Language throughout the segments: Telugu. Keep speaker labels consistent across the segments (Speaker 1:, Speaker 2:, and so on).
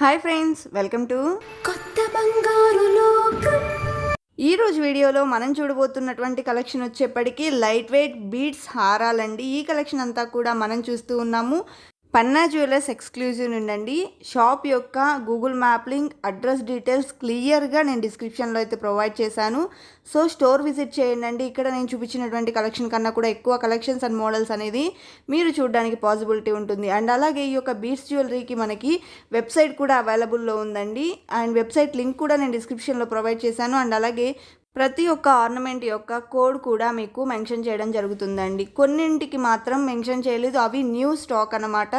Speaker 1: హాయ్ ఫ్రెండ్స్, వెల్కమ్ టు
Speaker 2: కొత్త బంగారు లోకం.
Speaker 1: ఈ రోజు వీడియోలో మనం చూడబోతున్నటువంటి కలెక్షన్ వచ్చేప్పటికి లైట్ వెయిట్ బీడ్స్ హారాలండి. ఈ కలెక్షన్ అంతా కూడా మనం చూస్తూ ఉన్నాము పన్నా జ్యువెలర్స్ ఎక్స్క్లూజివ్ నుండి. షాప్ యొక్క Google map link, address details క్లియర్గా నేను డిస్క్రిప్షన్లో అయితే ప్రొవైడ్ చేశాను. సో స్టోర్ విజిట్ చేయండి. ఇక్కడ నేను చూపించినటువంటి కలెక్షన్ కన్నా కూడా ఎక్కువ కలెక్షన్స్ అండ్ మోడల్స్ అనేది మీరు చూడడానికి పాసిబిలిటీ ఉంటుంది. అండ్ అలాగే ఈ యొక్క బీడ్స్ జ్యువెలరీకి మనకి వెబ్సైట్ కూడా అవైలబుల్లో ఉందండి. అండ్ వెబ్సైట్ లింక్ కూడా నేను డిస్క్రిప్షన్లో ప్రొవైడ్ చేశాను. అండ్ అలాగే ప్రతి ఒక్క ఆర్నమెంట్ యొక్క కోడ్ కూడా మీకు మెన్షన్ చేయడం జరుగుతుందండి. కొన్నింటికి మాత్రం మెన్షన్ చేయలేదు, అవి న్యూ స్టాక్ అన్నమాట.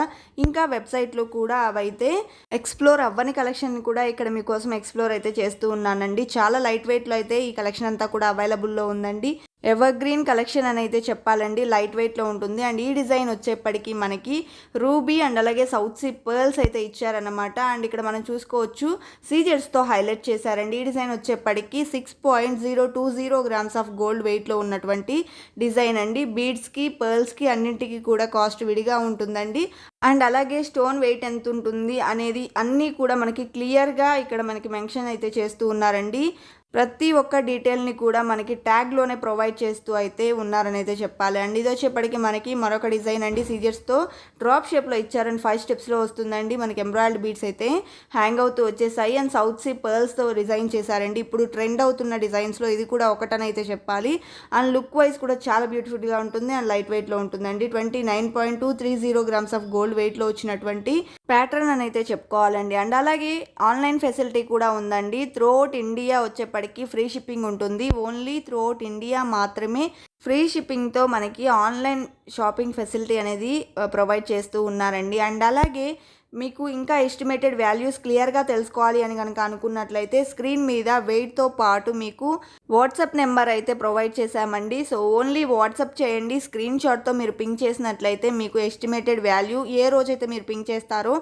Speaker 1: ఇంకా వెబ్సైట్లో కూడా అవైతే ఎక్స్ప్లోర్ అవ్వని కలెక్షన్ కూడా ఇక్కడ మీకోసం ఎక్స్ప్లోర్ అయితే చేస్తూ ఉన్నానండి. చాలా లైట్ వెయిట్లో అయితే ఈ కలెక్షన్ అంతా కూడా అవైలబుల్లో ఉందండి. ఎవర్ గ్రీన్ కలెక్షన్ అని అయితే చెప్పాలండి, లైట్ వెయిట్లో ఉంటుంది. అండ్ ఈ డిజైన్ వచ్చేప్పటికి మనకి రూబీ అండ్ అలాగే సౌత్ సీ పర్ల్స్ అయితే ఇచ్చారన్నమాట. అండ్ ఇక్కడ మనం చూసుకోవచ్చు సీజెడ్స్తో హైలైట్ చేశారండి. ఈ డిజైన్ వచ్చేప్పటికి 6.020 గ్రామ్స్ ఆఫ్ గోల్డ్ వెయిట్లో ఉన్నటువంటి డిజైన్ అండి. బీడ్స్కి పర్ల్స్కి అన్నింటికి కూడా కాస్ట్ విడిగా ఉంటుందండి. అండ్ అలాగే స్టోన్ వెయిట్ ఎంత ఉంటుంది అనేది అన్నీ కూడా మనకి క్లియర్గా ఇక్కడ మనకి మెన్షన్ అయితే చేస్తూ ఉన్నారండి. ప్రతి ఒక్క డీటెయిల్ని కూడా మనకి ట్యాగ్లోనే ప్రొవైడ్ చేస్తూ అయితే ఉన్నారని అయితే చెప్పాలి. అండ్ ఇది వచ్చేప్పటికి మనకి మరొక డిజైన్ అండి. సీజర్స్తో డ్రాప్ షేప్లో ఇచ్చారని 5 స్టెప్స్లో వస్తుందండి. మనకి ఎంబ్రాయిడరీ బీడ్స్ అయితే హ్యాంగ్ అవుతూ వచ్చేసాయి. అండ్ సౌత్ సీ పర్ల్స్తో డిజైన్ చేశారండి. ఇప్పుడు ట్రెండ్ అవుతున్న డిజైన్స్లో ఇది కూడా ఒకటని అయితే చెప్పాలి. అండ్ లుక్ వైజ్ కూడా చాలా బ్యూటిఫుల్గా ఉంటుంది అండ్ లైట్ వెయిట్లో ఉంటుందండి. 29.230 గ్రామ్స్ ఆఫ్ గోల్డ్ వెయిట్లో వచ్చినటువంటి ప్యాటర్న్ అని అయితే చెప్పుకోవాలండి. అండ్ అలాగే ఆన్లైన్ ఫెసిలిటీ కూడా ఉందండి. త్రూఅవుట్ ఇండియా వచ్చేప్పటికి ఫ్రీ షిప్పింగ్ ఉంటుంది. ఓన్లీ త్రూఅవుట్ ఇండియా మాత్రమే ఫ్రీ షిప్పింగ్తో మనకి ఆన్లైన్ షాపింగ్ ఫెసిలిటీ అనేది ప్రొవైడ్ చేస్తూ ఉన్నారండి. అండ్ అలాగే మీకు ఇంకా ఎస్టిమేటెడ్ వాల్యూస్ క్లియర్గా తెలుసుకోవాలి అని కనుక అనుకున్నట్లయితే స్క్రీన్ మీద వెయిట్తో పాటు మీకు వాట్సాప్ నెంబర్ అయితే ప్రొవైడ్ చేశామండి. సో ఓన్లీ వాట్సాప్ చేయండి. స్క్రీన్ షాట్తో మీరు పింక్ చేసినట్లయితే మీకు ఎస్టిమేటెడ్ వాల్యూ ఏ రోజైతే మీరు పింక్ చేస్తారో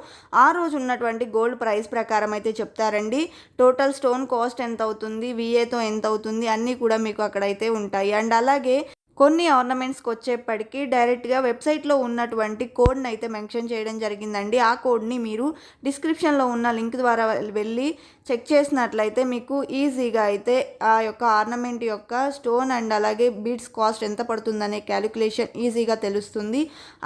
Speaker 1: ఆ రోజు ఉన్నటువంటి గోల్డ్ ప్రైస్ ప్రకారం అయితే చెప్తారండి. టోటల్ స్టోన్ కాస్ట్ ఎంత అవుతుంది, విఏతో ఎంత అవుతుంది అన్నీ కూడా మీకు అక్కడైతే ఉంటాయి. అండ్ అలాగే కొన్ని ఆర్నమెంట్స్కి వచ్చేప్పటికి డైరెక్ట్గా వెబ్సైట్లో ఉన్నటువంటి కోడ్ని అయితే మెన్షన్ చేయడం జరిగిందండి. ఆ కోడ్ని మీరు డిస్క్రిప్షన్లో ఉన్న లింక్ ద్వారా వెళ్ళి చెక్ చేసినట్లయితే మీకు ఈజీగా అయితే ఆ యొక్క ఆర్నమెంట్ యొక్క స్టోన్ అండ్ అలాగే బీడ్స్ కాస్ట్ ఎంత పడుతుందనే క్యాలిక్యులేషన్ ఈజీగా తెలుస్తుంది.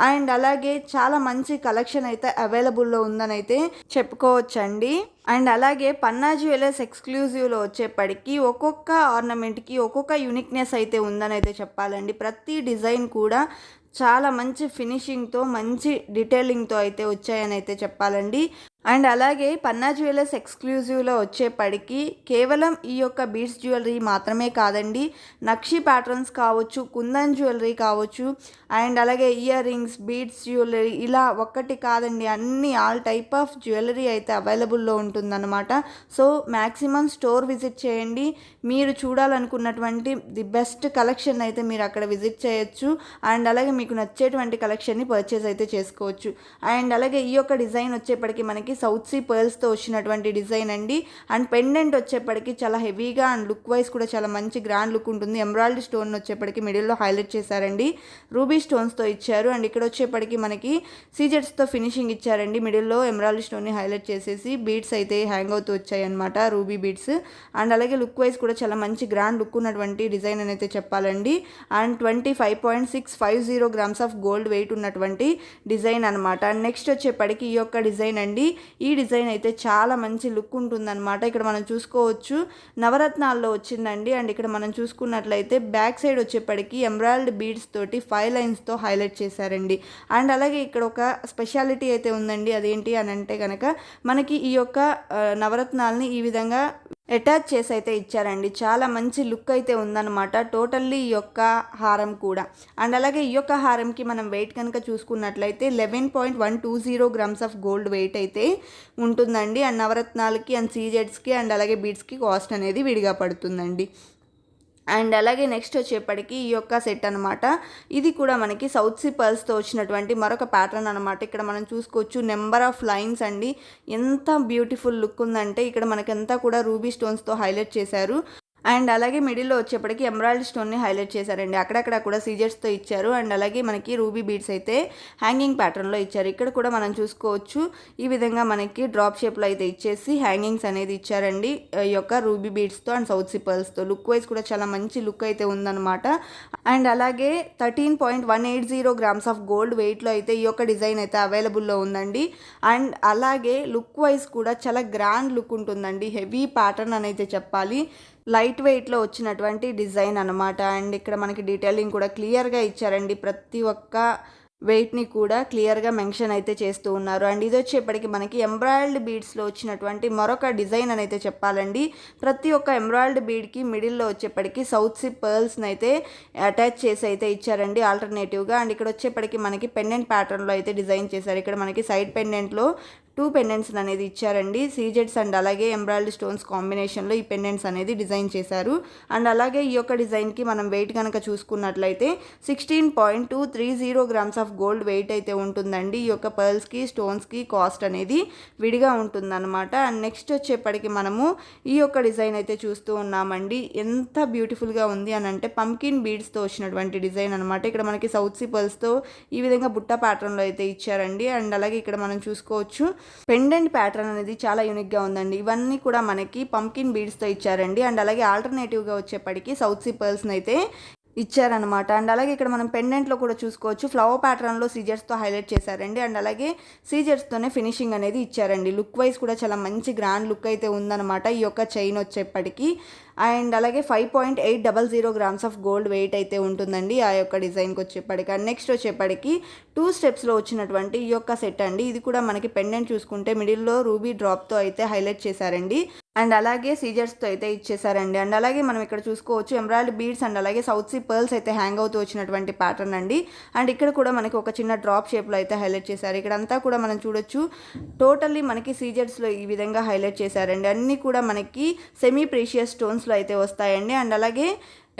Speaker 1: అండ్ అలాగే చాలా మంచి కలెక్షన్ అయితే అవైలబుల్లో ఉందని అయితే చెప్పుకోవచ్చండి. అండ్ అలాగే పన్నా జ్యువెలర్స్ ఎక్స్క్లూజివ్లో వచ్చేప్పటికి ఒక్కొక్క ఆర్నమెంట్కి ఒక్కొక్క యూనిక్నెస్ అయితే ఉందని అయితే చెప్పాలండి. ప్రతి డిజైన్ కూడా చాలా మంచి ఫినిషింగ్తో మంచి డీటెయిలింగ్తో అయితే వచ్చాయని అయితే చెప్పాలండి. అండ్ అలాగే పన్నా జ్యువెలర్స్ ఎక్స్క్లూజివ్లో వచ్చేప్పటికి కేవలం ఈ యొక్క బీడ్స్ జ్యువెలరీ మాత్రమే కాదండి, నక్షి ప్యాటర్న్స్ కావచ్చు, కుందన్ జ్యువెలరీ కావచ్చు, అండ్ అలాగే ఇయర్ రింగ్స్, బీడ్స్ జ్యువెలరీ, ఇలా ఒక్కటి కాదండి అన్ని ఆల్ టైప్ ఆఫ్ జ్యువెలరీ అయితే అవైలబుల్లో ఉంటుందన్నమాట. సో మ్యాక్సిమం స్టోర్ విజిట్ చేయండి. మీరు చూడాలనుకున్నటువంటి ది బెస్ట్ కలెక్షన్ అయితే మీరు అక్కడ విజిట్ చేయొచ్చు. అండ్ అలాగే మీకు నచ్చేటువంటి కలెక్షన్ని పర్చేస్ అయితే చేసుకోవచ్చు. అండ్ అలాగే ఈ యొక్క డిజైన్ వచ్చేప్పటికి మనకి సౌత్ సీ పర్ల్స్తో వచ్చినటువంటి డిజైన్ అండి. అండ్ పెండెంట్ వచ్చేప్పటికి చాలా హెవీగా అండ్ లుక్ వైజ్ కూడా చాలా మంచి గ్రాండ్ లుక్ ఉంటుంది. ఎంబ్రాయిడరీ స్టోన్ వచ్చేప్పటికి మిడిల్లో హైలైట్ చేశారండి. రూబీ స్టోన్స్తో ఇచ్చారు. అండ్ ఇక్కడ వచ్చేప్పటికి మనకి సీజెడ్స్తో ఫినిషింగ్ ఇచ్చారండి. మిడిల్లో ఎంబ్రాయిడరీ స్టోన్ని హైలైట్ చేసేసి బీడ్స్ అయితే హ్యాంగ్ అవుతూ వచ్చాయి అనమాట, రూబీ బీడ్స్. అండ్ అలాగే లుక్ వైజ్ కూడా చాలా మంచి గ్రాండ్ లుక్ ఉన్నటువంటి డిజైన్ అని అయితే చెప్పాలండి. And 25.650 grams of gold weight ఉన్నటువంటి డిజైన్ అనమాట. అండ్ నెక్స్ట్ వచ్చేప్పటికి ఈ యొక్క డిజైన్ అండి. ఈ డిజైన్ అయితే చాలా మంచి లుక్ ఉంటుందన్నమాట. ఇక్కడ మనం చూసుకోవచ్చు నవరత్నాల్లో వచ్చిందండి. అండ్ ఇక్కడ మనం చూసుకున్నట్లయితే బ్యాక్ సైడ్ వచ్చేప్పటికి ఎంబ్రాయిడరీ బీడ్స్ తోటి 5 లైన్స్తో హైలైట్ చేశారండి. అండ్ అలాగే ఇక్కడ ఒక స్పెషాలిటీ అయితే ఉందండి. అదేంటి అని అంటే కనుక మనకి ఈ యొక్క నవరత్నాలని ఈ విధంగా అటాచ్ చేసి అయితే ఇచ్చారండి. చాలా మంచి లుక్ అయితే ఉందన్నమాట టోటల్లీ ఈ యొక్క హారం కూడా. అండ్ అలాగే ఈ యొక్క హారంకి మనం వెయిట్ కనుక చూసుకున్నట్లయితే 11.120 గ్రామ్స్ ఆఫ్ గోల్డ్ వెయిట్ అయితే ఉంటుందండి. అండ్ నవరత్నాలకి అండ్ సీజెడ్స్కి అండ్ అలాగే బీడ్స్కి కాస్ట్ అనేది విడిగా పడుతుందండి. అండ్ అలాగే నెక్స్ట్ వచ్చేప్పటికి ఈ యొక్క సెట్ అనమాట. ఇది కూడా మనకి సౌత్ సీ పర్ల్స్తో వచ్చినటువంటి మరొక ప్యాటర్న్ అనమాట. ఇక్కడ మనం చూసుకోవచ్చు నెంబర్ ఆఫ్ లైన్స్ అండి. ఎంత బ్యూటిఫుల్ లుక్ ఉందంటే ఇక్కడ మనకంతా కూడా రూబీ స్టోన్స్తో హైలైట్ చేశారు. అండ్ అలాగే మిడిల్లో వచ్చేప్పటికి ఎమరాల్డ్ స్టోన్ని హైలైట్ చేశారండి. అక్కడక్కడ కూడా సీజర్స్తో ఇచ్చారు. అండ్ అలాగే మనకి రూబీ బీడ్స్ అయితే హ్యాంగింగ్ ప్యాటర్న్లో ఇచ్చారు. ఇక్కడ కూడా మనం చూసుకోవచ్చు ఈ విధంగా మనకి డ్రాప్ షేప్లో అయితే ఇచ్చేసి హ్యాంగింగ్స్ అనేది ఇచ్చారండి ఈ యొక్క రూబీ బీడ్స్తో అండ్ సౌత్ సీ పర్ల్స్తో. లుక్ వైజ్ కూడా చాలా మంచి లుక్ అయితే ఉందన్నమాట. అండ్ అలాగే 13.180 గ్రామ్స్ ఆఫ్ గోల్డ్ వెయిట్లో అయితే ఈ యొక్క డిజైన్ అయితే అవైలబుల్లో ఉందండి. అండ్ అలాగే లుక్ వైజ్ కూడా చాలా గ్రాండ్ లుక్ ఉంటుందండి. హెవీ ప్యాటర్న్ అని అయితే చెప్పాలి. లైట్ వెయిట్లో వచ్చినటువంటి డిజైన్ అనమాట. అండ్ ఇక్కడ మనకి డీటెయిలింగ్ కూడా క్లియర్గా ఇచ్చారండి. ప్రతి ఒక్క వెయిట్ని కూడా క్లియర్గా మెన్షన్ అయితే చేస్తూ ఉన్నారు. అండ్ ఇది వచ్చేప్పటికి మనకి ఎంబ్రాయిల్డ్ బీడ్స్లో వచ్చినటువంటి మరొక డిజైన్ అని అయితే చెప్పాలండి. ప్రతి ఒక్క ఎంబ్రాయిల్డ్ బీడ్కి మిడిల్లో వచ్చేప్పటికి సౌత్ సీ పర్ల్స్ని అయితే అటాచ్ చేసి అయితే ఇచ్చారండి ఆల్టర్నేటివ్గా. అండ్ ఇక్కడ వచ్చేప్పటికి మనకి పెండెంట్ ప్యాటర్న్లో అయితే డిజైన్ చేశారు. ఇక్కడ మనకి సైడ్ పెండెంట్లో 2 పెండెంట్స్ అనేది ఇచ్చారండి. సీజెడ్స్ అండ్ అలాగే ఎంబ్రాయిల్డ్ స్టోన్స్ కాంబినేషన్లో ఈ పెండెంట్స్ అనేది డిజైన్ చేశారు. అండ్ అలాగే ఈ యొక్క డిజైన్కి మనం వెయిట్ కనుక చూసుకున్నట్లయితే 16.230 గ్రామ్స్ ఆఫ్ గోల్డ్ వెయిట్ అయితే ఉంటుందండి. ఈ యొక్క పర్ల్స్కి స్టోన్స్కి కాస్ట్ అనేది విడిగా ఉంటుందన్నమాట. అండ్ నెక్స్ట్ వచ్చేప్పటికి మనము ఈ యొక్క డిజైన్ అయితే చూస్తూ ఉన్నామండి. ఎంత బ్యూటిఫుల్గా ఉంది అని అంటే పంకిన్ బీడ్స్తో వచ్చినటువంటి డిజైన్ అనమాట. ఇక్కడ మనకి సౌత్ సీ పర్ల్స్తో ఈ విధంగా బుట్ట ప్యాటర్న్లో అయితే ఇచ్చారండి. అండ్ అలాగే ఇక్కడ మనం చూసుకోవచ్చు పెండెంట్ ప్యాటర్న్ అనేది చాలా యూనిక్గా ఉందండి. ఇవన్నీ కూడా మనకి పంకిన్ బీడ్స్తో ఇచ్చారండి. అండ్ అలాగే ఆల్టర్నేటివ్గా వచ్చేప్పటికి సౌత్ సీ పర్ల్స్ని అయితే ఇచ్చారనమాట. అండ్ అలాగే ఇక్కడ మనం పెండెంట్లో కూడా చూసుకోవచ్చు ఫ్లవర్ ప్యాటర్న్లో సీజర్స్తో హైలైట్ చేశారండి. అండ్ అలాగే సీజర్స్తోనే ఫినిషింగ్ అనేది ఇచ్చారండి. లుక్ వైజ్ కూడా చాలా మంచి గ్రాండ్ లుక్ అయితే ఉందన్నమాట ఈ యొక్క చైన్ వచ్చేప్పటికి. అండ్ అలాగే 5.800 గ్రామ్స్ ఆఫ్ గోల్డ్ వెయిట్ అయితే ఉంటుందండి ఆ యొక్క డిజైన్కి వచ్చేప్పటికి. అండ్ నెక్స్ట్ వచ్చేప్పటికి 2 స్టెప్స్లో వచ్చినటువంటి ఈ యొక్క సెట్ అండి. ఇది కూడా మనకి పెండెంట్ చూసుకుంటే మిడిల్లో రూబీ డ్రాప్తో అయితే హైలైట్ చేశారండి. అండ్ అలాగే సీజర్స్తో అయితే ఇచ్చేసారండి. అండ్ అలాగే మనం ఇక్కడ చూసుకోవచ్చు ఎంబ్రాయిడరీ బీడ్స్ అండ్ అలాగే సౌత్ సీ పర్ల్స్ అయితే హ్యాంగ్ అవుతూ వచ్చినటువంటి ప్యాటర్న్ అండి. అండ్ ఇక్కడ కూడా మనకి ఒక చిన్న డ్రాప్ షేప్లో అయితే హైలైట్ చేశారు. ఇక్కడ అంతా కూడా మనం చూడొచ్చు టోటల్లీ మనకి సీజర్స్లో ఈ విధంగా హైలైట్ చేశారండి. అన్నీ కూడా మనకి సెమీ ప్రీషియస్ స్టోన్స్లో అయితే వస్తాయండి. అండ్ అలాగే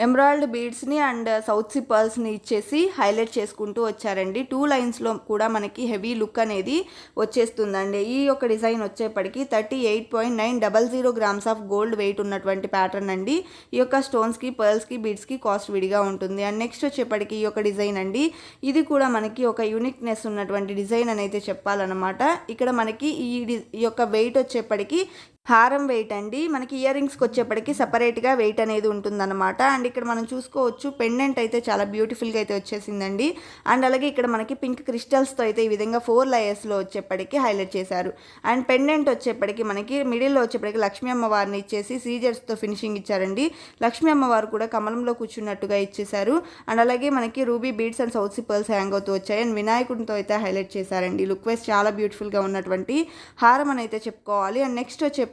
Speaker 1: ఎంబ్రాయిల్డ్ బీడ్స్ని అండ్ సౌత్ సీ పర్ల్స్ని ఇచ్చేసి హైలైట్ చేసుకుంటూ వచ్చారండి. 2 లైన్స్లో కూడా మనకి హెవీ లుక్ అనేది వచ్చేస్తుందండి. ఈ యొక్క డిజైన్ వచ్చేప్పటికి 38.900 గ్రామ్స్ ఆఫ్ గోల్డ్ వెయిట్ ఉన్నటువంటి ప్యాటర్న్ అండి. ఈ యొక్క స్టోన్స్కి పర్ల్స్కి బీడ్స్కి కాస్ట్ విడిగా ఉంటుంది. అండ్ నెక్స్ట్ వచ్చేప్పటికి ఈ యొక్క డిజైన్ అండి. ఇది కూడా మనకి ఒక యూనిక్నెస్ ఉన్నటువంటి డిజైన్ అని అయితే చెప్పాలన్నమాట. ఇక్కడ మనకి ఈ యొక్క వెయిట్ వచ్చేప్పటికి హారం వెయిట్ అండి. మనకి ఇయర్ రింగ్స్కి వచ్చేప్పటికి సపరేట్గా వెయిట్ అనేది ఉంటుందన్నమాట. అండ్ ఇక్కడ మనం చూసుకోవచ్చు పెండెంట్ అయితే చాలా బ్యూటిఫుల్గా అయితే వచ్చేసిందండి. అండ్ అలాగే ఇక్కడ మనకి పింక్ క్రిస్టల్స్తో అయితే ఈ విధంగా 4 లేయర్స్లో వచ్చేప్పటికి హైలైట్ చేశారు. అండ్ పెండెంట్ వచ్చేప్పటికి మనకి మిడిల్లో వచ్చేప్పటికి లక్ష్మీ అమ్మవారిని ఇచ్చేసి సీజర్స్తో ఫినిషింగ్ ఇచ్చారండి. లక్ష్మీ అమ్మవారు కూడా కమలంలో కూర్చున్నట్టుగా ఇచ్చేశారు. అండ్ అలాగే మనకి ruby beads and south sea pearls hang అవుతూ వచ్చాయి. అండ్ వినాయకుడితో అయితే హైలైట్ చేశారండి. లుక్ వైజ్ చాలా బ్యూటిఫుల్గా ఉన్నటువంటి హారం అని అయితే చెప్పుకోవాలి. అండ్ నెక్స్ట్ వచ్చేప్పటికి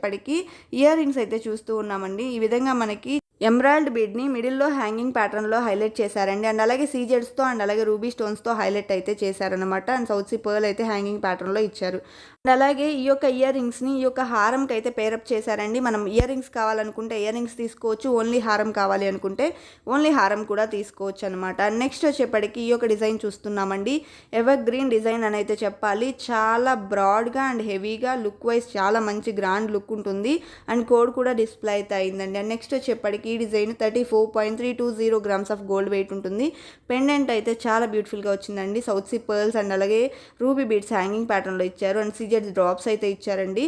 Speaker 1: ఇయర్ రింగ్స్ అయితే చూస్తూ ఉన్నామండి. ఈ విధంగా మనకి ఎంబ్రాయిల్డ్ బీడ్ని మిడిల్లో హ్యాంగింగ్ ప్యాటర్న్లో హైలైట్ చేశారండి. అండ్ అలాగే సీజెడ్స్తో అండ్ అలాగే రూబీ స్టోన్స్తో హైలైట్ అయితే చేశారనమాట. అండ్ సౌత్ సీ పర్ల్ అయితే హ్యాంగింగ్ ప్యాటర్న్లో ఇచ్చారు. అండ్ అలాగే ఈ యొక్క ఇయర్ రింగ్స్ని ఈ యొక్క హారంకి అయితే పేరప్ చేశారండి. మనం ఇయర్ రింగ్స్ కావాలనుకుంటే ఇయర్ రింగ్స్ తీసుకోవచ్చు, ఓన్లీ హారం కావాలి అనుకుంటే ఓన్లీ హారం కూడా తీసుకోవచ్చు అనమాట. అండ్ నెక్స్ట్ వచ్చేప్పటికి ఈ యొక్క డిజైన్ చూస్తున్నామండి. ఎవర్ గ్రీన్ డిజైన్ అని అయితే చెప్పాలి. చాలా బ్రాడ్గా అండ్ హెవీగా లుక్ వైజ్ చాలా మంచి గ్రాండ్ లుక్ ఉంటుంది. అండ్ కోడ్ కూడా డిస్ప్లే అయితే అయిందండి. అండ్ నెక్స్ట్ వచ్చేప్పటికి ఈ design 34.320 grams of gold weight ఉంటుంది. పెండెంట్ అయితే చాలా బ్యూటిఫుల్గా వచ్చిందండి. సౌత్ సీ పర్ల్స్ అండ్ అలాగే రూబీ బీడ్స్ హ్యాంగింగ్ ప్యాటర్న్లో ఇచ్చారు. అండ్ సీజెడ్ డ్రాప్స్ అయితే ఇచ్చారండి.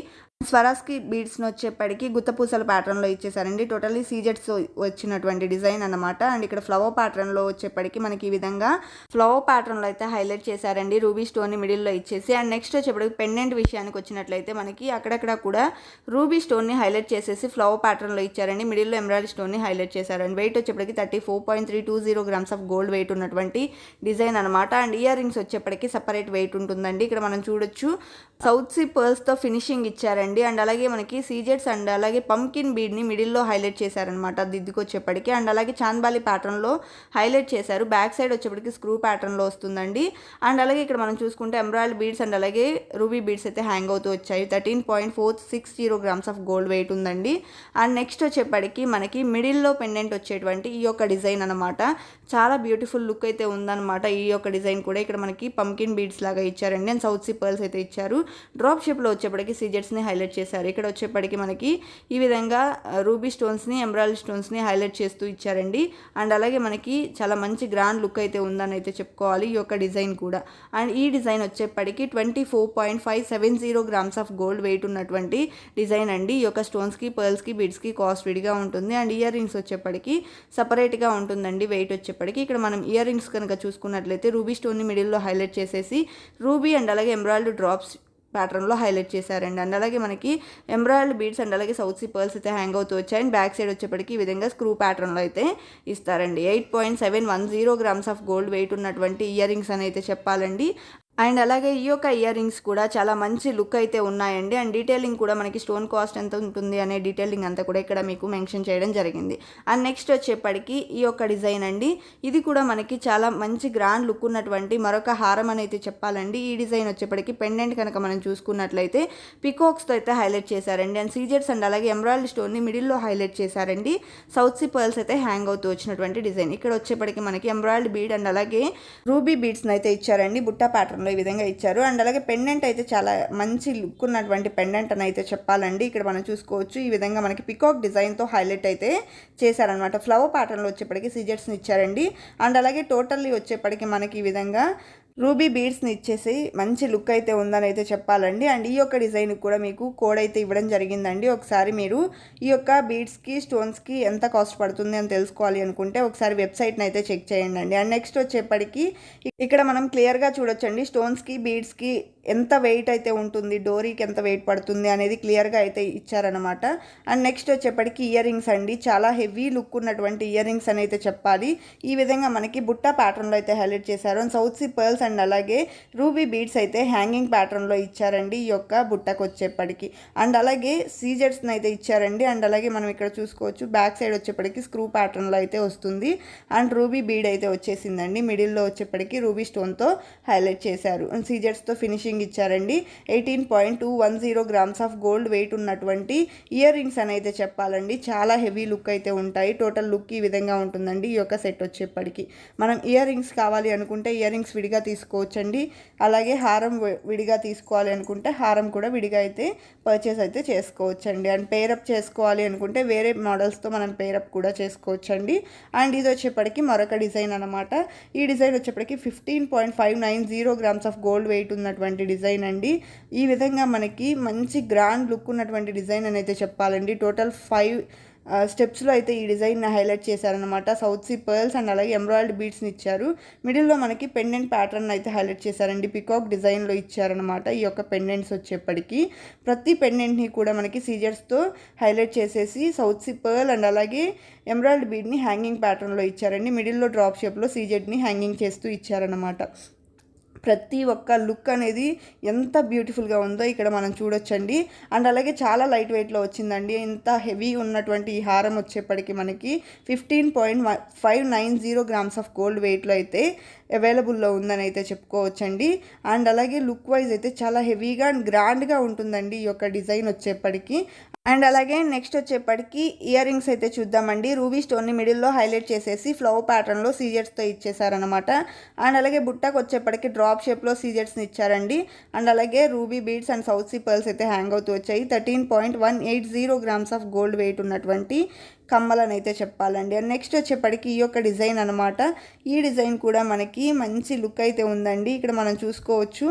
Speaker 1: స్వరాస్కి బీడ్స్ని వచ్చేప్పటికి గుత్తపూసల ప్యాటర్న్లో ఇచ్చేసారండి. టోటల్లీ సీజెడ్స్ వచ్చినటువంటి డిజైన్ అనమాట. అండ్ ఇక్కడ ఫ్లవర్ ప్యాటర్న్లో వచ్చేప్పటికి మనకి ఈ విధంగా ఫ్లవర్ ప్యాటర్న్లో అయితే హైలైట్ చేశారండి. రూబీ స్టోన్ని మిడిల్లో ఇచ్చేసి. అండ్ నెక్స్ట్ వచ్చేప్పటికి పెండెంట్ విషయానికి వచ్చినట్లయితే మనకి అక్కడక్కడ కూడా రూబీ స్టోన్ని హైలైట్ చేసేసి ఫ్లవర్ ప్యాటర్న్లో ఇచ్చారండి. మిడిల్లో ఎంబ్రాయిడరీ స్టోన్ని హైలైట్ చేశారు. అండ్ వెయిట్ వచ్చేప్పటికి 34.320 గ్రామ్స్ ఆఫ్ గోల్డ్ వెయిట్ ఉన్నటువంటి డిజైన్ అనమాట. అండ్ ఇయర్ రింగ్స్ వచ్చేప్పటికి సపరేట్ వెయిట్ ఉంటుందండి. ఇక్కడ మనం చూడొచ్చు సౌత్ సీ పర్ల్స్తో ఫినిషింగ్ ఇచ్చారండి. అండ్ అలాగే మనకి సీజెడ్స్ అండ్ అలాగే పంకిన్ బీడ్ని మిడిల్లో హైలైట్ చేశారనమాట దిద్దుకు వచ్చేప్పటికి. అండ్ అలాగే చాంద్బాలి ప్యాటర్న్లో హైలైట్ చేశారు. బ్యాక్ సైడ్ వచ్చేప్పటికి స్క్రూ ప్యాటర్న్లో వస్తుందండి. అండ్ అలాగే ఇక్కడ మనం చూసుకుంటే ఎంబ్రాయిడరీ బీడ్స్ అండ్ అలాగే రూబీ బీడ్స్ అయితే హ్యాంగ్ అవుతూ వచ్చాయి. 13.460 గ్రామ్స్ ఆఫ్ గోల్డ్ వెయిట్ ఉందండి. అండ్ నెక్స్ట్ వచ్చేప్పటికి మనకి మిడిల్లో పెండెంట్ వచ్చేటువంటి ఈ యొక్క డిజైన్ అనమాట. చాలా బ్యూటిఫుల్ లుక్ అయితే ఉందన్నమాట. ఈ యొక్క డిజైన్ కూడా ఇక్కడ మనకి పంకిన్ బీడ్స్ లాగా ఇచ్చారండి. అండ్ సౌత్ సీ పర్ల్స్ అయితే ఇచ్చారు. డ్రాప్ షేప్లో వచ్చేప్పటికి సీజెడ్స్ని హైలైట్ హైలైట్ చేశారు. ఇక్కడ వచ్చేప్పటికి మనకి ఈ విధంగా రూబీ స్టోన్స్ని ఎంబ్రాయిడరీ స్టోన్స్ని హైలైట్ చేస్తూ ఇచ్చారండి. అండ్ అలాగే మనకి చాలా మంచి గ్రాండ్ లుక్ అయితే ఉందని అయితే చెప్పుకోవాలి ఈ యొక్క డిజైన్ కూడా. అండ్ ఈ డిజైన్ వచ్చేప్పటికి 24.570 గ్రామ్స్ ఆఫ్ గోల్డ్ వెయిట్ ఉన్నటువంటి డిజైన్ అండి. ఈ యొక్క స్టోన్స్కి పర్ల్స్కి బీడ్స్కి కాస్ట్ విడిగా ఉంటుంది. అండ్ ఇయర్ రింగ్స్ వచ్చేప్పటికి సపరేట్గా ఉంటుందండి వెయిట్ వచ్చేప్పటికి. ఇక్కడ మనం ఇయర్ రింగ్స్ కనుక చూసుకున్నట్లయితే రూబీ స్టోన్ని మిడిల్లో హైలైట్ చేసేసి రూబీ అండ్ అలాగే ఎంబ్రాయిడరీ డ్రాప్స్ ప్యాటర్న్లో హైలైట్ చేశారండి. అండ్ అలాగే మనకి ఎంబ్రాయిడరీ బీడ్స్ అండ్ అలాగే సౌత్ సీ పర్ల్స్ అయితే హ్యాంగ్ అవుతూ వచ్చాయి. అండ్ బ్యాక్ సైడ్ వచ్చేప్పటికి ఈ విధంగా స్క్రూ ప్యాటర్న్లో అయితే ఇస్తారండి. 8.710 గ్రామ్స్ ఆఫ్ గోల్డ్ వెయిట్ ఉన్నటువంటి ఇయర్ రింగ్స్ అని అయితే చెప్పాలండి. అండ్ అలాగే ఈ యొక్క ఇయర్ రింగ్స్ కూడా చాలా మంచి లుక్ అయితే ఉన్నాయండి. అండ్ డీటెయిలింగ్ కూడా మనకి స్టోన్ కాస్ట్ ఎంత ఉంటుంది అనే డీటెయిలింగ్ అంతా కూడా ఇక్కడ మీకు మెన్షన్ చేయడం జరిగింది. అండ్ నెక్స్ట్ వచ్చేప్పటికి ఈ యొక్క డిజైన్ అండి. ఇది కూడా మనకి చాలా మంచి గ్రాండ్ లుక్ ఉన్నటువంటి మరొక హారం అని అయితే చెప్పాలండి. ఈ డిజైన్ వచ్చేప్పటికి పెండెంట్ కనుక మనం చూసుకున్నట్లయితే పికాక్స్తో అయితే హైలైట్ చేశారండి. అండ్ సీజెట్స్ అండ్ అలాగే ఎంబ్రాయిడరీ స్టోన్ని మిడిల్లో హైలైట్ చేశారండి. సౌత్ సీ పర్ల్స్ అయితే హ్యాంగ్ అవుతూ వచ్చినటువంటి డిజైన్. ఇక్కడ వచ్చేప్పటికి మనకి ఎంబ్రాయిడరీ బీడ్ అండ్ అలాగే రూబీ బీడ్స్ని అయితే ఇచ్చారండి. బుట్టా ప్యాటర్న్లో ఈ విధంగా ఇచ్చారు. అండ్ అలాగే పెండెంట్ అయితే చాలా మంచి లుక్ ఉన్నటువంటి పెండెంట్ అని అయితే చెప్పాలండి. ఇక్కడ మనం చూసుకోవచ్చు ఈ విధంగా మనకి పికాక్ డిజైన్తో హైలైట్ అయితే చేశారనమాట. ఫ్లవర్ ప్యాటర్న్లో వచ్చేప్పటికి సీజెట్స్ని ఇచ్చారండి. అండ్ అలాగే టోటల్లీ వచ్చేప్పటికి మనకి ఈ విధంగా రూబీ బీడ్స్ని ఇచ్చేసి మంచి లుక్ అయితే ఉందని అయితే చెప్పాలండి. అండ్ ఈ యొక్క డిజైన్ కూడా మీకు కోడ్ అయితే ఇవ్వడం జరిగిందండి. ఒకసారి మీరు ఈ యొక్క బీడ్స్కి స్టోన్స్కి ఎంత కాస్ట్ పడుతుంది అని తెలుసుకోవాలి అనుకుంటే ఒకసారి వెబ్సైట్ని అయితే చెక్ చేయండి అండి. అండ్ నెక్స్ట్ వచ్చేప్పటికి ఇక్కడ మనం క్లియర్గా చూడొచ్చండి స్టోన్స్కి బీడ్స్కి ఎంత వెయిట్ అయితే ఉంటుంది, డోరీకి ఎంత వెయిట్ పడుతుంది అనేది క్లియర్గా అయితే ఇచ్చారనమాట. అండ్ నెక్స్ట్ వచ్చేప్పటికి ఇయర్ రింగ్స్ అండి. చాలా హెవీ లుక్ ఉన్నటువంటి ఇయర్ రింగ్స్ అని అయితే చెప్పాలి. ఈ విధంగా మనకి బుట్టా ప్యాటర్న్లో అయితే హైలైట్ చేశారు. And south sea pearls and అలాగే రూబీ బీడ్స్ అయితే హ్యాంగింగ్ ప్యాటర్న్లో ఇచ్చారండి ఈ యొక్క బుట్టకు వచ్చేప్పటికి. అండ్ అలాగే సీజెట్స్ని అయితే ఇచ్చారండి. అండ్ అలాగే మనం ఇక్కడ చూసుకోవచ్చు బ్యాక్ సైడ్ వచ్చేప్పటికి స్క్రూ ప్యాటర్న్లో అయితే వస్తుంది. అండ్ రూబీ బీడ్ అయితే వచ్చేసిందండి. మిడిల్లో వచ్చేప్పటికి రూబీ స్టోన్తో హైలైట్ చేశారు. అండ్ సీజెట్స్తో ఫినిషింగ్ ఇచ్చారండి. 18.210 గ్రామ్స్ ఆఫ్ గోల్డ్ వెయిట్ ఉన్నటువంటి ఇయర్ రింగ్స్ అని అయితే చెప్పాలండి. చాలా హెవీ లుక్ అయితే ఉంటాయి. టోటల్ లుక్ ఈ విధంగా ఉంటుందండి ఈ యొక్క సెట్ వచ్చేప్పటికి. మనం ఇయర్ రింగ్స్ కావాలి అనుకుంటే ఇయర్ రింగ్స్ విడిగా తీసుకోవచ్చండి. అలాగే హారం విడిగా తీసుకోవాలి అనుకుంటే హారం కూడా విడిగా అయితే పర్చేస్ అయితే చేసుకోవచ్చండి. అండ్ పేరప్ చేసుకోవాలి అనుకుంటే వేరే మోడల్స్తో మనం పేరప్ కూడా చేసుకోవచ్చండి. అండ్ ఇది వచ్చేప్పటికి మరొక డిజైన్ అనమాట. ఈ డిజైన్ వచ్చేప్పటికి 15.590 గ్రామ్స్ ఆఫ్ గోల్డ్ వెయిట్ ఉన్నటువంటి డిజైన్ అండి. ఈ విధంగా మనకి మంచి గ్రాండ్ లుక్ ఉన్నటువంటి డిజైన్ అని అయితే చెప్పాలండి. టోటల్ 5 స్టెప్స్లో అయితే ఈ డిజైన్ హైలైట్ చేశారనమాట. సౌత్ సీ పర్ల్స్ అండ్ అలాగే ఎంబ్రాయిడరీ బీడ్స్ని ఇచ్చారు. మిడిల్లో మనకి పెండెంట్ ప్యాటర్న్ అయితే హైలైట్ చేశారండి. పికాక్ డిజైన్లో ఇచ్చారనమాట ఈ యొక్క పెండెంట్స్ వచ్చేప్పటికి. ప్రతి పెండెంట్ని కూడా మనకి సీజర్స్తో హైలైట్ చేసేసి సౌత్ సీ పర్ల్ అండ్ అలాగే ఎంబ్రాయిడరీ బీడ్ని హ్యాంగింగ్ ప్యాటర్న్లో ఇచ్చారండి. మిడిల్లో డ్రాప్ షేప్లో సీజెడ్ని హ్యాంగింగ్ చేస్తూ ఇచ్చారనమాట. ప్రతి ఒక్క లుక్ అనేది ఎంత బ్యూటిఫుల్గా ఉందో ఇక్కడ మనం చూడొచ్చండి. అండ్ అలాగే చాలా లైట్ వెయిట్లో వచ్చిందండి. ఇంత హెవీ ఉన్నటువంటి ఈ హారం వచ్చేప్పటికి మనకి 15.590 గ్రామ్స్ ఆఫ్ గోల్డ్ వెయిట్లో అయితే అవైలబుల్లో ఉందని అయితే చెప్పుకోవచ్చండి. అండ్ అలాగే లుక్ వైజ్ అయితే చాలా హెవీగా అండ్ గ్రాండ్గా ఉంటుందండి ఈ యొక్క డిజైన్ వచ్చేప్పటికి. అండ్ అలాగే నెక్స్ట్ వచ్చేప్పటికి ఇయర్ రింగ్స్ అయితే చూద్దామండి. రూబీ స్టోన్ని మిడిల్లో హైలైట్ చేసేసి ఫ్లవర్ ప్యాటర్న్లో సీజెట్స్తో ఇచ్చేసారనమాట. అండ్ అలాగే బుట్టకు వచ్చేప్పటికి డ్రాప్ షేప్లో సీజెట్స్ని ఇచ్చారండి. అండ్ అలాగే ruby beads and south sea pearls అయితే హ్యాంగ్ అవుతూ వచ్చాయి. 13.180 గ్రామ్స్ ఆఫ్ గోల్డ్ వెయిట్ ఉన్నటువంటి కమ్మలని అయితే చెప్పాలండి. అండ్ నెక్స్ట్ వచ్చేప్పటికి ఈ యొక్క డిజైన్ అనమాట. ఈ డిజైన్ కూడా మనకి మంచి లుక్ అయితే ఉందండి. ఇక్కడ మనం చూసుకోవచ్చు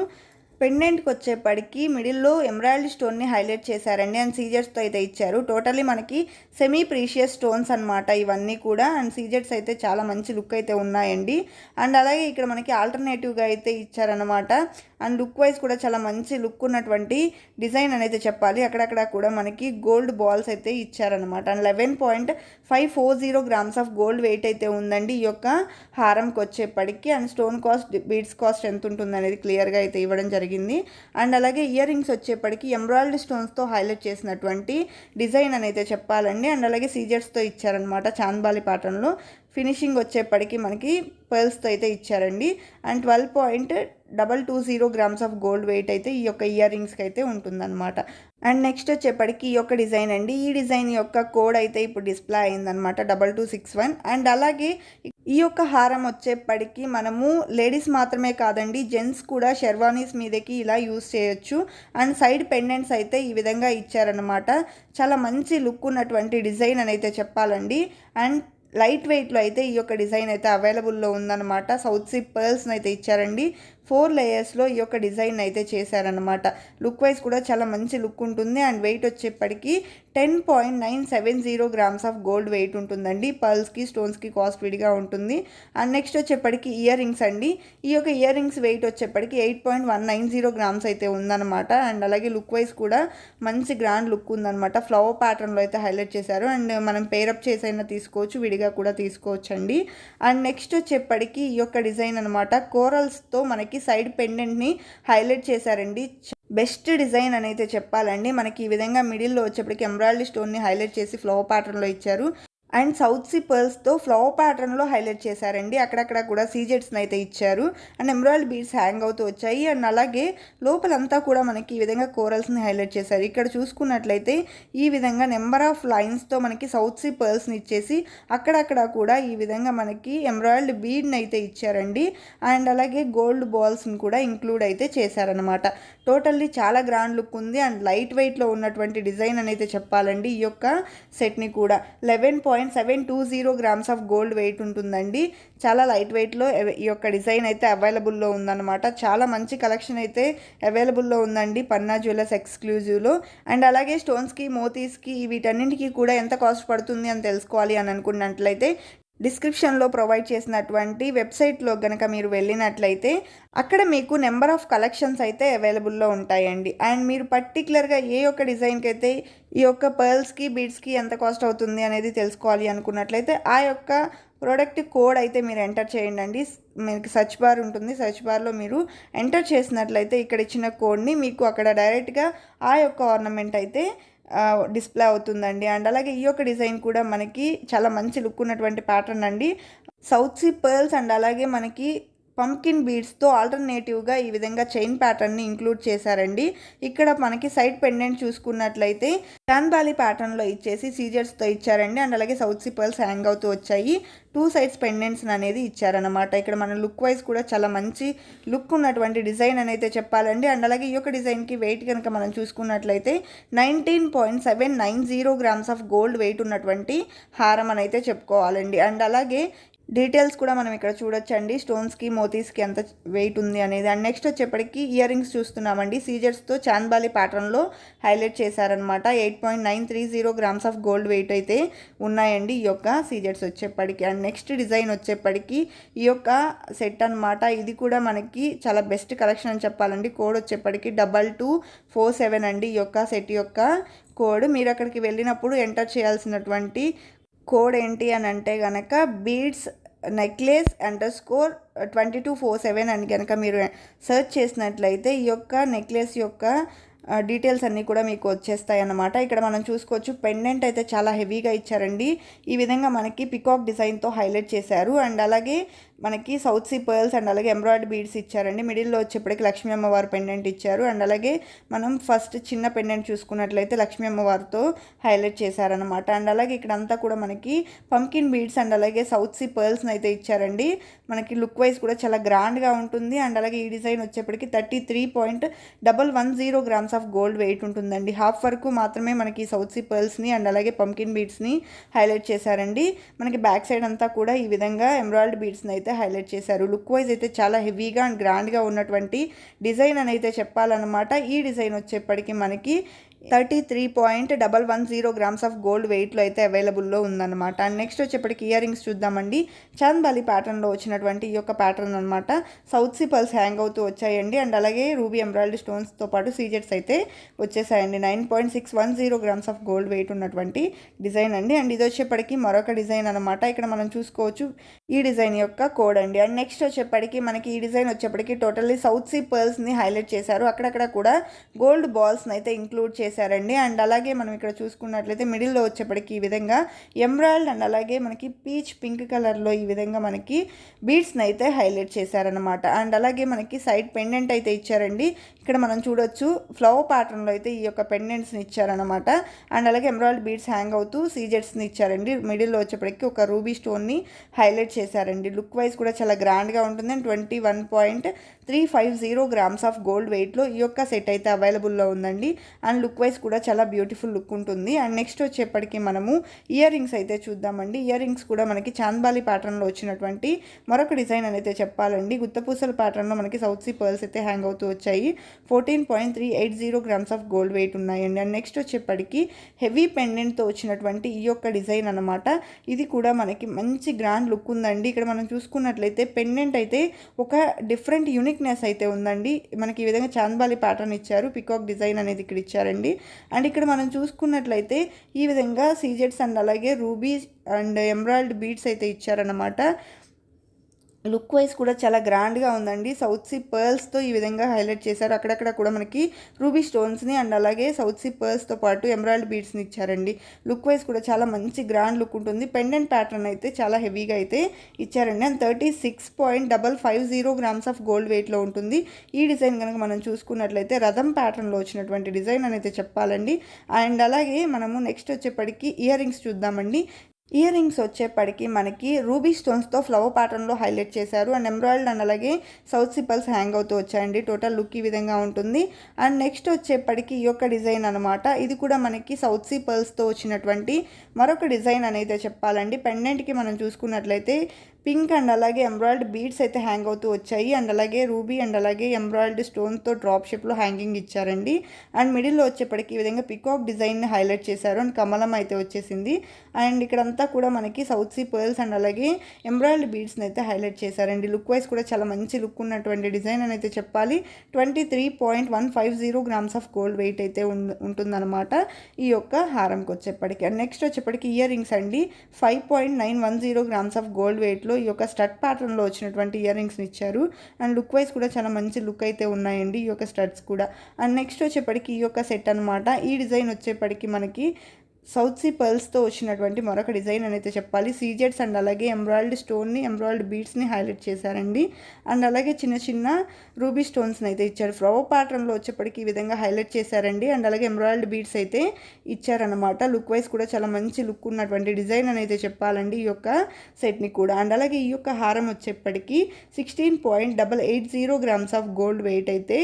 Speaker 1: పెండెంట్కి వచ్చేప్పటికి మిడిల్లో ఎంబ్రాయిడరీ స్టోన్ని హైలైట్ చేశారండి. అండ్ సీజెట్స్తో అయితే ఇచ్చారు. టోటల్లీ మనకి సెమీ ప్రీషియస్ స్టోన్స్ అనమాట ఇవన్నీ కూడా. అండ్ సీజెట్స్ అయితే చాలా మంచి లుక్ అయితే ఉన్నాయండి. అండ్ అలాగే ఇక్కడ మనకి ఆల్టర్నేటివ్గా అయితే ఇచ్చారనమాట. అండ్ లుక్ వైజ్ కూడా చాలా మంచి లుక్ ఉన్నటువంటి డిజైన్ అనేది చెప్పాలి. అక్కడక్కడ కూడా మనకి గోల్డ్ బాల్స్ అయితే ఇచ్చారనమాట. And 11.540 grams of gold weight అయితే ఉందండి ఈ యొక్క హారంకి వచ్చేప్పటికి. And stone cost beads cost ఎంత ఉంటుంది అనేది క్లియర్గా అయితే ఇవ్వడం జరిగింది. అండ్ అలాగే ఇయర్ రింగ్స్ వచ్చేప్పటికి ఎంబ్రాయిడరీ స్టోన్స్తో హైలైట్ చేసినటువంటి డిజైన్ అని అయితే చెప్పాలండి. అండ్ అలాగే సీజెట్స్తో ఇచ్చారనమాట చాంద్బాలి ప్యాటర్న్లో. ఫినిషింగ్ వచ్చేప్పటికి మనకి పర్ల్స్తో అయితే ఇచ్చారండి. And 12.220 grams of gold weight అయితే ఈ యొక్క ఇయర్ రింగ్స్కి అయితే ఉంటుందన్నమాట. అండ్ నెక్స్ట్ వచ్చేప్పటికి ఈ యొక్క డిజైన్ అండి. ఈ డిజైన్ యొక్క కోడ్ అయితే ఇప్పుడు డిస్ప్లే అయిందనమాట 2261. అండ్ అలాగే ఈ యొక్క హారం వచ్చేప్పటికి మనము లేడీస్ మాత్రమే కాదండి, జెంట్స్ కూడా షెర్వానీస్ మీదకి ఇలా యూస్ చేయొచ్చు. అండ్ సైడ్ పెండెంట్స్ అయితే ఈ విధంగా ఇచ్చారనమాట. చాలా మంచి లుక్ ఉన్నటువంటి డిజైన్ అని అయితే చెప్పాలండి. అండ్ లైట్ వెయిట్లో అయితే ఈ యొక్క డిజైన్ అయితే అవైలబుల్లో ఉందన్నమాట. సౌత్ సీ పర్ల్స్ని అయితే ఇచ్చారండి. 4 లేయర్స్లో ఈ యొక్క డిజైన్ అయితే చేశారనమాట. లుక్ వైజ్ కూడా చాలా మంచి లుక్ ఉంటుంది. అండ్ వెయిట్ వచ్చేప్పటికి 10.970 గ్రామ్స్ ఆఫ్ గోల్డ్ వెయిట్ ఉంటుందండి. పర్ల్స్కి స్టోన్స్కి కాస్ట్ విడిగా ఉంటుంది. అండ్ నెక్స్ట్ వచ్చేప్పటికి ఇయర్ రింగ్స్ అండి. ఈ యొక్క ఇయర్ రింగ్స్ వెయిట్ వచ్చేప్పటికి 8.190 గ్రామ్స్ అయితే ఉందన్నమాట. అండ్ అలాగే లుక్ వైజ్ కూడా మంచి గ్రాండ్ లుక్ ఉందన్నమాట. ఫ్లవర్ ప్యాటర్న్లో అయితే హైలైట్ చేశారు. అండ్ మనం పేరప్ చేసైనా తీసుకోవచ్చు, విడిగా కూడా తీసుకోవచ్చు అండి. అండ్ నెక్స్ట్ వచ్చేప్పటికి ఈ యొక్క డిజైన్ అనమాట. కోరల్స్తో మనకి సైడ్ పెండెంట్ని హైలైట్ చేశారండి. బెస్ట్ డిజైన్ అని అయితే చెప్పాలండి. మనకి ఈ విధంగా మిడిల్లో వచ్చేప్పటికి ఎంబ్రాయిడరీ స్టోన్ని హైలైట్ చేసి ఫ్లవర్ ప్యాటర్న్లో ఇచ్చారు. అండ్ సౌత్ సీ పర్ల్స్తో ఫ్లవర్ ప్యాటర్న్లో హైలైట్ చేశారండి. అక్కడక్కడ కూడా సీజెట్స్ని అయితే ఇచ్చారు. అండ్ ఎంబ్రాయిడరీ బీడ్స్ హ్యాంగ్ అవుతూ వచ్చాయి. అండ్ అలాగే లోపలంతా కూడా మనకి ఈ విధంగా కోరల్స్ని హైలైట్ చేశారు. ఇక్కడ చూసుకున్నట్లయితే ఈ విధంగా నెంబర్ ఆఫ్ లైన్స్తో మనకి సౌత్ సీ పర్ల్స్ని ఇచ్చేసి అక్కడక్కడ కూడా ఈ విధంగా మనకి ఎంబ్రాయిడరీ బీడ్ని అయితే ఇచ్చారండి. అండ్ అలాగే గోల్డ్ బాల్స్ని కూడా ఇంక్లూడ్ అయితే చేశారనమాట. టోటల్లీ చాలా గ్రాండ్ లుక్ ఉంది. అండ్ లైట్ వెయిట్లో ఉన్నటువంటి డిజైన్ అని అయితే చెప్పాలండి. ఈ యొక్క సెట్ని కూడా 11.720 గ్రామ్స్ ఆఫ్ గోల్డ్ వెయిట్ ఉంటుందండి. చాలా లైట్ వెయిట్లో ఈ యొక్క డిజైన్ అయితే అవైలబుల్లో ఉందన్నమాట. చాలా మంచి కలెక్షన్ అయితే అవైలబుల్లో ఉందండి పన్నా జ్యువెలర్స్ ఎక్స్క్లూజివ్లో. అండ్ అలాగే స్టోన్స్కి, మోతీస్కి వీటన్నింటికి కూడా ఎంత కాస్ట్ పడుతుంది అని తెలుసుకోవాలి అని అనుకున్నట్లయితే డిస్క్రిప్షన్లో ప్రొవైడ్ చేసినటువంటి వెబ్సైట్లో కనుక మీరు వెళ్ళినట్లయితే అక్కడ మీకు నెంబర్ ఆఫ్ కలెక్షన్స్ అయితే అవైలబుల్లో ఉంటాయండి. అండ్ మీరు పర్టికులర్గా ఏ ఒక్క డిజైన్కి అయితే ఈ యొక్క పర్ల్స్కి, బీడ్స్కి ఎంత కాస్ట్ అవుతుంది అనేది తెలుసుకోవాలి అనుకున్నట్లయితే ఆ యొక్క ప్రోడక్ట్ కోడ్ అయితే మీరు ఎంటర్ చేయండి. మీకు సర్చ్ బార్ ఉంటుంది. సర్చ్ బార్లో మీరు ఎంటర్ చేసినట్లయితే ఇక్కడ ఇచ్చిన కోడ్ని మీకు అక్కడ డైరెక్ట్గా ఆ యొక్క ఆర్నమెంట్ అయితే డిస్ప్లే అవుతుందండి. అండ్ అలాగే ఈ యొక్క డిజైన్ కూడా మనకి చాలా మంచి లుక్ ఉన్నటువంటి ప్యాటర్న్ అండి. సౌత్ సీ పర్ల్స్ అండ్ అలాగే మనకి పంకిన్ బీడ్స్తో ఆల్టర్నేటివ్గా ఈ విధంగా చైన్ ప్యాటర్న్ని ఇంక్లూడ్ చేశారండి. ఇక్కడ మనకి సైడ్ పెండెంట్ చూసుకున్నట్లయితే చాన్బాలి ప్యాటర్న్లో ఇచ్చేసి సీజర్స్తో ఇచ్చారండి. అండ్ అలాగే సౌత్ సీ పర్ల్స్ హ్యాంగ్ అవుతూ వచ్చాయి. 2 సైడ్స్ పెండెంట్స్ అనేది ఇచ్చారనమాట. ఇక్కడ మన లుక్ వైజ్ కూడా చాలా మంచి లుక్ ఉన్నటువంటి డిజైన్ అని అయితే చెప్పాలండి. అండ్ అలాగే ఈ యొక్క డిజైన్కి వెయిట్ కనుక మనం చూసుకున్నట్లయితే 19.790 గ్రామ్స్ ఆఫ్ గోల్డ్ వెయిట్ ఉన్నటువంటి హారం అని అయితే చెప్పుకోవాలండి. అండ్ అలాగే డీటెయిల్స్ కూడా మనం ఇక్కడ చూడొచ్చండి. స్టోన్స్కి, మోతీస్కి ఎంత వెయిట్ ఉంది అనేది. అండ్ నెక్స్ట్ వచ్చేప్పటికి ఇయర్ రింగ్స్ చూస్తున్నామండి. సీజర్స్తో చాన్బాలి ప్యాటర్న్లో హైలైట్ చేశారనమాట. 8.930 గ్రామ్స్ ఆఫ్ గోల్డ్ వెయిట్ అయితే ఉన్నాయండి ఈ యొక్క సీజర్స్ వచ్చేప్పటికి. అండ్ నెక్స్ట్ డిజైన్ వచ్చేప్పటికి ఈ యొక్క సెట్ అనమాట. ఇది కూడా మనకి చాలా బెస్ట్ కలెక్షన్ అని చెప్పాలండి. కోడ్ వచ్చేప్పటికి 2247 అండి. ఈ యొక్క సెట్ యొక్క కోడ్. మీరు అక్కడికి వెళ్ళినప్పుడు ఎంటర్ చేయాల్సినటువంటి కోడ్ ఏంటి అని అంటే కనుక బీడ్స్ నెక్లెస్ _2247 అని కనుక మీరు సెర్చ్ చేసినట్లయితే ఈ యొక్క నెక్లెస్ యొక్క డీటెయిల్స్ అన్నీ కూడా మీకు వచ్చేస్తాయి అన్నమాట. ఇక్కడ మనం చూసుకోవచ్చు పెండెంట్ అయితే చాలా హెవీగా ఇచ్చారండి. ఈ విధంగా మనకి పికాక్ డిజైన్తో హైలైట్ చేశారు. అండ్ అలాగే మనకి సౌత్ సీ పర్ల్స్ అండ్ అలాగే ఎంబ్రాయిడరీ బీడ్స్ ఇచ్చారండి. మిడిల్లో వచ్చేప్పటికి లక్ష్మీ అమ్మవారు పెండెంట్ ఇచ్చారు. అండ్ అలాగే మనం ఫస్ట్ చిన్న పెండెంట్ చూసుకున్నట్లయితే లక్ష్మీ అమ్మవారితో హైలైట్ చేశారనమాట. అండ్ అలాగే ఇక్కడ అంతా కూడా మనకి పంకిన్ బీడ్స్ అండ్ అలాగే సౌత్ సీ పర్ల్స్ని అయితే ఇచ్చారండి. మనకి లుక్ వైజ్ కూడా చాలా గ్రాండ్గా ఉంటుంది. అండ్ అలాగే ఈ డిజైన్ వచ్చేప్పటికి 33.110 గ్రామ్స్ ఆఫ్ గోల్డ్ వెయిట్ ఉంటుందండి. హాఫ్ వరకు మాత్రమే మనకి సౌత్ సీ పర్ల్స్ని అండ్ అలాగే పంకిన్ బీడ్స్ని హైలైట్ చేశారండి. మనకి బ్యాక్ సైడ్ అంతా కూడా ఈ విధంగా ఎంబ్రాయిడరీ బీడ్స్ని అయితే హైలైట్ చేశారు. లుక్ వైజ్ అయితే చాలా హెవీగా అండ్ గ్రాండ్గా ఉన్నటువంటి డిజైన్ అని అయితే చెప్పాలన్నమాట. ఈ డిజైన్ వచ్చేప్పటికి మనకి 33.110 గ్రామ్స్ ఆఫ్ గోల్డ్ వెయిట్లో అయితే అవైలబుల్లో ఉందన్నమాట. అండ్ నెక్స్ట్ వచ్చేప్పటికి ఇయర్ రింగ్స్ చూద్దామండి. చాంద్బాలి ప్యాటర్న్లో వచ్చినటువంటి ఈ యొక్క ప్యాటర్న్ అనమాట. సౌత్ సీ పర్ల్స్ హ్యాంగ్ అవుతూ వచ్చాయండి. అండ్ అలాగే రూబీ ఎంబ్రాయిడరీ స్టోన్స్తో పాటు సీజెట్స్ అయితే వచ్చేసాయండి. 9.610 గ్రామ్స్ ఆఫ్ గోల్డ్ వెయిట్ ఉన్నటువంటి డిజైన్ అండి. అండ్ ఇది వచ్చేప్పటికి మరొక డిజైన్ అనమాట. ఇక్కడ మనం చూసుకోవచ్చు ఈ డిజైన్ యొక్క కోడ్ అండి. అండ్ నెక్స్ట్ వచ్చేప్పటికి మనకి ఈ డిజైన్ వచ్చేప్పటికి టోటల్లీ సౌత్ సీ పర్ల్స్ని హైలైట్ చేశారు. అక్కడక్కడ కూడా గోల్డ్ బాల్స్ని అయితే ఇంక్లూడ్ చేశారు చేశారండి. అండ్ అలాగే మనం ఇక్కడ చూసుకున్నట్లయితే మిడిల్లో వచ్చేప్పటికి ఈ విధంగా ఎమరాల్డ్ అండ్ అలాగే మనకి పీచ్ పింక్ కలర్లో ఈ విధంగా మనకి బీడ్స్ని అయితే హైలైట్ చేశారనమాట. అండ్ అలాగే మనకి సైడ్ పెండెంట్ అయితే ఇచ్చారండి. ఇక్కడ మనం చూడొచ్చు ఫ్లవర్ ప్యాటర్న్లో అయితే ఈ యొక్క పెండెంట్స్ని ఇచ్చారనమాట. అండ్ అలాగే ఎమరాల్డ్ బీడ్స్ హ్యాంగ్ అవుతూ సీజెట్స్ని ఇచ్చారండి. మిడిల్లో వచ్చేప్పటికి ఒక రూబీ స్టోన్ని హైలైట్ చేశారండి. లుక్ వైజ్ కూడా చాలా గ్రాండ్గా ఉంటుంది. అండ్ 21.350 గ్రామ్స్ ఆఫ్ గోల్డ్ వెయిట్లో ఈ యొక్క సెట్ అయితే అవైలబుల్లో ఉందండి. అండ్ లుక్ వైజ్ కూడా చాలా బ్యూటిఫుల్ లుక్ ఉంటుంది. అండ్ నెక్స్ట్ వచ్చేప్పటికి మనము ఇయర్ రింగ్స్ అయితే చూద్దామండి. ఇయర్ రింగ్స్ కూడా మనకి చాంద్బాలి ప్యాటర్న్లో వచ్చినటువంటి మరొక డిజైన్ అని అయితే చెప్పాలండి. గుత్తపూసల ప్యాటర్న్లో మనకి సౌత్ సీ పర్ల్స్ అయితే హ్యాంగ్ అవుతూ వచ్చాయి. 14.380 గ్రామ్స్ ఆఫ్ గోల్డ్ వెయిట్ ఉన్నాయండి. అండ్ నెక్స్ట్ వచ్చేప్పటికి హెవీ పెండెంట్తో వచ్చినటువంటి ఈ యొక్క డిజైన్ అనమాట. ఇది కూడా మనకి మంచి గ్రాండ్ లుక్ ఉందండి. ఇక్కడ మనం చూసుకున్నట్లయితే పెండెంట్ అయితే ఒక డిఫరెంట్ యూనిక్నెస్ అయితే ఉందండి. మనకి ఈ విధంగా చాంద్బాలి ప్యాటర్న్ ఇచ్చారు. పికాక్ డిజైన్ అనేది ఇక్కడ ఇచ్చారండి. అండ్ ఇక్కడ మనం చూసుకున్నట్లయితే ఈ విధంగా సీజెట్స్ అండ్ అలాగే రూబీ అండ్ ఎమరాల్డ్ బీడ్స్ అయితే ఇచ్చారనమాట. లుక్ వైజ్ కూడా చాలా గ్రాండ్గా ఉందండి. సౌత్ సీ పర్ల్స్తో ఈ విధంగా హైలైట్ చేశారు. అక్కడక్కడ కూడా మనకి రూబీ స్టోన్స్ని అండ్ అలాగే సౌత్ సీ పర్ల్స్తో పాటు ఎమరాల్డ్ బీడ్స్ని ఇచ్చారండి. లుక్ వైజ్ కూడా చాలా మంచి గ్రాండ్ లుక్ ఉంటుంది. పెండెంట్ ప్యాటర్న్ అయితే చాలా హెవీగా అయితే ఇచ్చారండి. అండ్ 36.550 గ్రామ్స్ ఆఫ్ గోల్డ్ వెయిట్లో ఉంటుంది. ఈ డిజైన్ కనుక మనం చూసుకున్నట్లయితే రథం ప్యాటర్న్లో వచ్చినటువంటి డిజైన్ అనేది చెప్పాలండి. అండ్ అలాగే మనము నెక్స్ట్ వచ్చేప్పటికి ఇయర్ రింగ్స్ చూద్దామండి. ఇయర్ రింగ్స్ వచ్చేప్పటికి మనకి రూబీ స్టోన్స్తో ఫ్లవర్ ప్యాటర్న్లో హైలైట్ చేశారు. అండ్ ఎమరాల్డ్ అండ్ అలాగే సౌత్ సీ పర్ల్స్ హ్యాంగ్ అవుతూ వచ్చాయండి. టోటల్ లుక్ ఈ విధంగా ఉంటుంది. అండ్ నెక్స్ట్ వచ్చేప్పటికి ఈ యొక్క డిజైన్ అనమాట. ఇది కూడా మనకి సౌత్ సీ పర్ల్స్తో వచ్చినటువంటి మరొక డిజైన్ అనేది చెప్పాలండి. పెండెంట్కి మనం చూసుకున్నట్లయితే పింక్ అండ్ అలాగే ఎమరాల్డ్ బీడ్స్ అయితే హ్యాంగ్ అవుతూ వచ్చాయి. అండ్ అలాగే రూబీ అండ్ అలాగే ఎమరాల్డ్ స్టోన్తో డ్రాప్ షేప్లో హ్యాంగింగ్ ఇచ్చారండి. అండ్ మిడిల్లో వచ్చేప్పటికి ఈ విధంగా పికాక్ డిజైన్ని హైలైట్ చేశారు. అండ్ కమలం అయితే వచ్చేసింది. అండ్ ఇక్కడంతా కూడా మనకి సౌత్ సీ పర్ల్స్ అండ్ అలాగే ఎమరాల్డ్ బీడ్స్ని అయితే హైలైట్ చేశారండి. లుక్ వైజ్ కూడా చాలా మంచి లుక్ ఉన్నటువంటి డిజైన్ అని అయితే చెప్పాలి. 23.150 గ్రామ్స్ ఆఫ్ గోల్డ్ వెయిట్ అయితే ఉంటుందన్నమాట ఈ యొక్క హారంకి వచ్చేప్పటికి. అండ్ నెక్స్ట్ వచ్చేప్పటికి ఇయర్ రింగ్స్ అండి. 5.910 గ్రామ్స్ ఆఫ్ గోల్డ్ వెయిట్లో ఈ యొక్క స్టడ్ ప్యాటర్న్లో వచ్చినటువంటి ఇయర్ రింగ్స్ని ఇచ్చారు. అండ్ లుక్ వైజ్ కూడా చాలా మంచి లుక్ అయితే ఉన్నాయండి ఈ యొక్క స్టడ్స్ కూడా. అండ్ నెక్స్ట్ వచ్చేప్పటికి ఈ యొక్క సెట్ అనమాట. ఈ డిజైన్ వచ్చేప్పటికి మనకి సౌత్ సీ పర్ల్స్తో వచ్చినటువంటి మరొక డిజైన్ అనేది చెప్పాలి. సీజెట్స్ అండ్ అలాగే ఎమరాల్డ్ స్టోన్ని ఎమరాల్డ్ బీడ్స్ని హైలైట్ చేశారండి. అండ్ అలాగే చిన్న చిన్న రూబీ స్టోన్స్ని అయితే ఇచ్చారు. ఫ్లవర్ ప్యాటర్న్లో వచ్చేప్పటికి ఈ విధంగా హైలైట్ చేశారండి. అండ్ అలాగే ఎమరాల్డ్ బీడ్స్ అయితే ఇచ్చారనమాట. లుక్ వైజ్ కూడా చాలా మంచి లుక్ ఉన్నటువంటి డిజైన్ అనేది చెప్పాలండి ఈ యొక్క సెట్ని కూడా. అండ్ అలాగే ఈ యొక్క హారం వచ్చేప్పటికి 16.880 గ్రామ్స్ ఆఫ్ గోల్డ్ వెయిట్ అయితే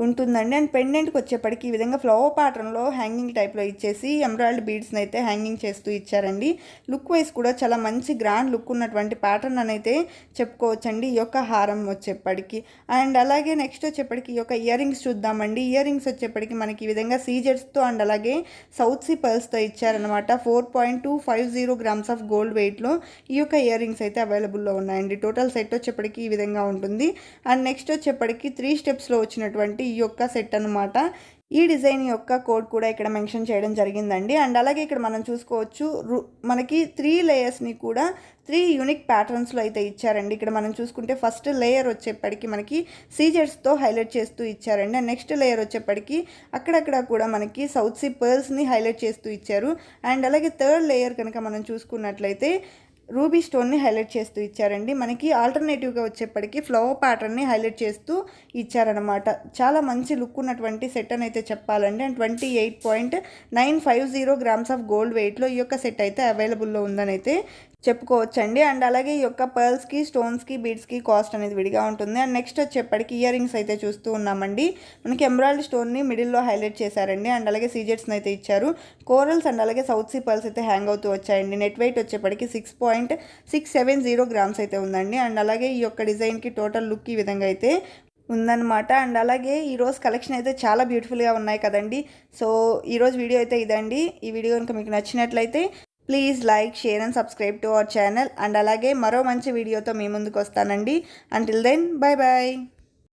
Speaker 1: ఉంటుందండి. అండ్ పెండెంట్కి వచ్చేప్పటికి ఈ విధంగా ఫ్లవర్ ప్యాటర్న్లో హ్యాంగింగ్ టైప్లో ఇచ్చేసి ఎమరాల్డ్ బీడ్స్ని అయితే హ్యాంగింగ్ చేస్తూ ఇచ్చారండి. లుక్ వైజ్ కూడా చాలా మంచి గ్రాండ్ లుక్ ఉన్నటువంటి ప్యాటర్న్ అని అయితే చెప్పుకోవచ్చండి ఈ యొక్క హారం వచ్చేప్పటికి. అండ్ అలాగే నెక్స్ట్ వచ్చేప్పటికి ఈ యొక్క ఇయర్ రింగ్స్ చూద్దామండి. ఇయర్ రింగ్స్ వచ్చేప్పటికి మనకి ఈ విధంగా సీజెట్స్తో అండ్ అలాగే సౌత్ సీ పర్ల్స్తో ఇచ్చారనమాట. 4.250 గ్రామ్స్ ఆఫ్ గోల్డ్ వెయిట్లో ఈ యొక్క ఇయర్ రింగ్స్ అయితే అవైలబుల్లో ఉన్నాయండి. టోటల్ సెట్ వచ్చేప్పటికి ఈ విధంగా ఉంటుంది. అండ్ నెక్స్ట్ వచ్చేప్పటికి 3 స్టెప్స్లో వచ్చినటువంటి ఈ యొక్క సెట్ అనమాట. ఈ డిజైన్ యొక్క కోడ్ కూడా ఇక్కడ మెన్షన్ చేయడం జరిగిందండి. అండ్ అలాగే ఇక్కడ మనం చూసుకోవచ్చు మనకి 3 లేయర్స్ని కూడా 3 యూనిక్ ప్యాటర్న్స్లో అయితే ఇచ్చారండి. ఇక్కడ మనం చూసుకుంటే ఫస్ట్ లేయర్ వచ్చేప్పటికి మనకి సీజెట్స్తో హైలైట్ చేస్తూ ఇచ్చారండి. అండ్ నెక్స్ట్ లేయర్ వచ్చేప్పటికి అక్కడక్కడ కూడా మనకి సౌత్ సీ పర్ల్స్ని హైలైట్ చేస్తూ ఇచ్చారు. అండ్ అలాగే థర్డ్ లేయర్ కనుక మనం చూసుకున్నట్లయితే రూబీ స్టోన్ని హైలైట్ చేస్తూ ఇచ్చారండి. మనకి ఆల్టర్నేటివ్గా వచ్చేప్పటికి ఫ్లవర్ ప్యాటర్న్ని హైలైట్ చేస్తూ ఇచ్చారనమాట. చాలా మంచి లుక్ ఉన్నటువంటి సెట్ అని అయితే చెప్పాలండి. అండ్ 28.950 గ్రామ్స్ ఆఫ్ గోల్డ్ వెయిట్లో ఈ యొక్క సెట్ అయితే అవైలబుల్లో ఉందని అయితే చెప్పుకోవచ్చండి. అండ్ అలాగే ఈ యొక్క పర్ల్స్కి స్టోన్స్కి బీడ్స్కి కాస్ట్ అనేది విడిగా ఉంటుంది. అండ్ నెక్స్ట్ వచ్చేప్పటికి ఇయర్ రింగ్స్ అయితే చూస్తూ ఉన్నామండి. మనకి ఎమరాల్డ్ స్టోన్ని మిడిల్లో హైలైట్ చేశారండి. అండ్ అలాగే సీజెట్స్ని అయితే ఇచ్చారు. కోరల్స్ అండ్ అలాగే సౌత్ సీ పర్ల్స్ అయితే హ్యాంగ్ అవుతూ వచ్చాయండి. నెట్ వెయిట్ వచ్చేప్పటికి 6.670 గ్రామ్స్ అయితే ఉందండి. అండ్ అలాగే ఈ యొక్క డిజైన్కి టోటల్ లుక్ ఈ విధంగా అయితే ఉందన్నమాట. అండ్ అలాగే ఈరోజు కలెక్షన్ అయితే చాలా బ్యూటిఫుల్గా ఉన్నాయి కదండి. సో ఈరోజు వీడియో అయితే ఇదండి. ఈ వీడియో కనుక మీకు నచ్చినట్లయితే please like, share and subscribe to our channel. And అలాగే మరో మంచి వీడియోతో మీ ముందుకు వస్తానండి. Until then bye bye.